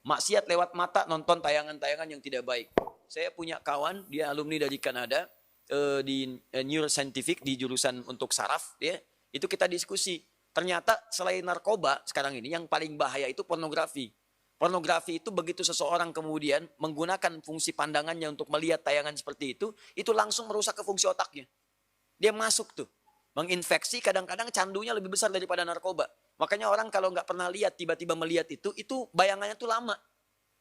Maksiat lewat mata, nonton tayangan-tayangan yang tidak baik. Saya punya kawan, dia alumni dari Kanada, di neuroscientific, di jurusan untuk saraf, ya. Itu kita diskusi. Ternyata selain narkoba, sekarang ini yang paling bahaya itu pornografi. Pornografi itu begitu seseorang kemudian menggunakan fungsi pandangannya untuk melihat tayangan seperti itu langsung merusak ke fungsi otaknya. Dia masuk tuh. Menginfeksi, kadang-kadang candunya lebih besar daripada narkoba. Makanya orang kalau nggak pernah lihat, tiba-tiba melihat itu bayangannya tuh lama.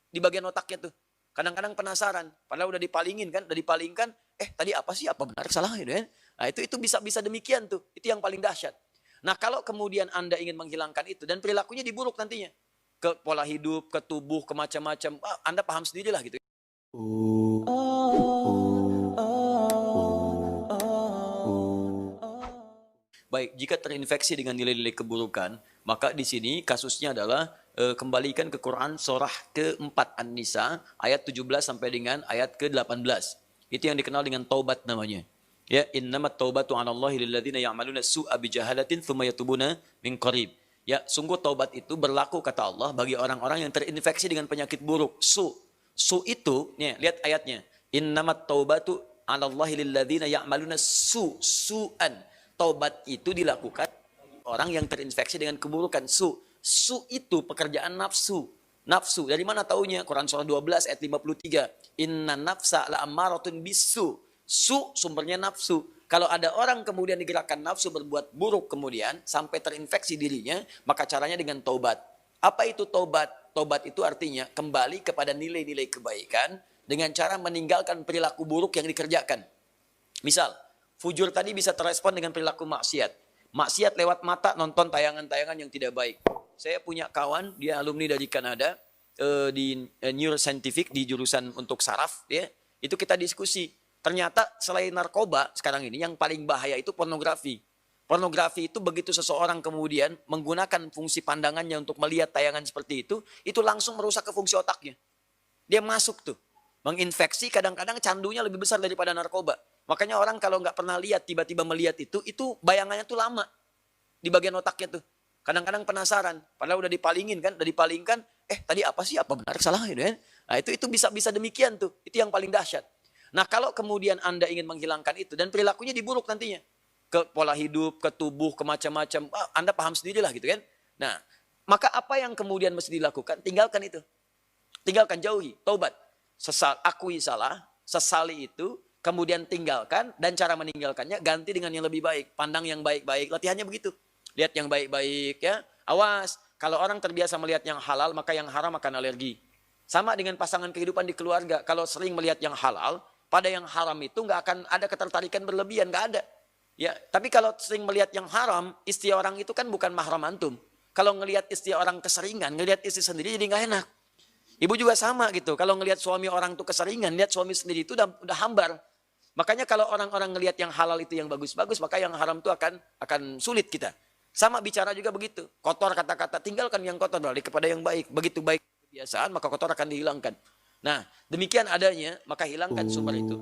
Di bagian otaknya tuh. Kadang-kadang penasaran. Padahal udah dipalingin kan, tadi apa sih, apa benar, salah gitu kan. Nah itu bisa demikian tuh. Itu yang paling dahsyat. Nah kalau kemudian Anda ingin menghilangkan itu, dan perilakunya diburuk nantinya. Ke pola hidup, ke tubuh, ke macam-macam. Anda paham sendirilah gitu. Baik, jika terinfeksi dengan nilai-nilai keburukan, maka di sini kasusnya adalah kembalikan ke Quran surah ke-4 An-Nisa ayat 17 sampai dengan ayat ke-18. Itu yang dikenal dengan taubat namanya. Ya, innamat taubatu 'alallahi lilladzina ya'maluna su'a bijahalatin tsumma yatubuna min qarib. Ya, sungguh taubat itu berlaku kata Allah bagi orang-orang yang terinfeksi dengan penyakit buruk. Su itu, nih, lihat ayatnya. Innamat taubatu 'alallahi lilladzina ya'maluna su'an. Taubat itu dilakukan orang yang terinfeksi dengan keburukan. Su itu pekerjaan nafsu. Nafsu, dari mana taunya? Quran surah 12 ayat 53. Inna nafsa la'ammaratun bisu. Su sumbernya nafsu. Kalau ada orang kemudian digerakkan nafsu berbuat buruk kemudian sampai terinfeksi dirinya, maka caranya dengan taubat. Apa itu taubat? Taubat itu artinya kembali kepada nilai-nilai kebaikan dengan cara meninggalkan perilaku buruk yang dikerjakan. Misal, fujur tadi bisa terespon dengan perilaku maksiat. Maksiat lewat mata, nonton tayangan-tayangan yang tidak baik. Saya punya kawan, dia alumni dari Kanada, di neuroscientific, di jurusan untuk saraf, ya. Itu kita diskusi. Ternyata selain narkoba, sekarang ini yang paling bahaya itu pornografi. Pornografi itu begitu seseorang kemudian menggunakan fungsi pandangannya untuk melihat tayangan seperti itu langsung merusak ke fungsi otaknya. Dia masuk tuh. Menginfeksi, kadang-kadang candunya lebih besar daripada narkoba. Makanya orang kalau nggak pernah lihat, tiba-tiba melihat itu bayangannya tuh lama. Di bagian otaknya tuh. Kadang-kadang penasaran. Padahal udah dipalingkan, tadi apa sih, apa benar, salah gitu kan. Nah itu bisa demikian tuh. Itu yang paling dahsyat. Nah kalau kemudian Anda ingin menghilangkan itu, dan perilakunya diburuk nantinya. Ke pola hidup, ke tubuh, ke macam-macam. Anda paham sendirilah gitu kan. Nah, maka apa yang kemudian mesti dilakukan? Tinggalkan itu. Tinggalkan, jauhi, taubat. Akui salah, sesali itu, kemudian tinggalkan, dan cara meninggalkannya ganti dengan yang lebih baik. Pandang yang baik-baik, latihannya begitu. Lihat yang baik-baik ya. Awas, kalau orang terbiasa melihat yang halal, maka yang haram akan alergi. Sama dengan pasangan kehidupan di keluarga. Kalau sering melihat yang halal, pada yang haram itu nggak akan ada ketertarikan berlebihan, nggak ada. Ya, tapi kalau sering melihat yang haram, istri orang itu kan bukan mahram antum. Kalau ngelihat istri orang keseringan, ngelihat istri sendiri jadi nggak enak. Ibu juga sama gitu. Kalau ngelihat suami orang itu keseringan, lihat suami sendiri itu udah hambar. Makanya kalau orang-orang ngelihat yang halal itu yang bagus-bagus, maka yang haram itu akan sulit kita. Sama bicara juga begitu. Kotor kata-kata, tinggalkan yang kotor beralih kepada yang baik. Begitu baik kebiasaan, maka kotor akan dihilangkan. Nah, demikian adanya, maka hilangkan sumber itu.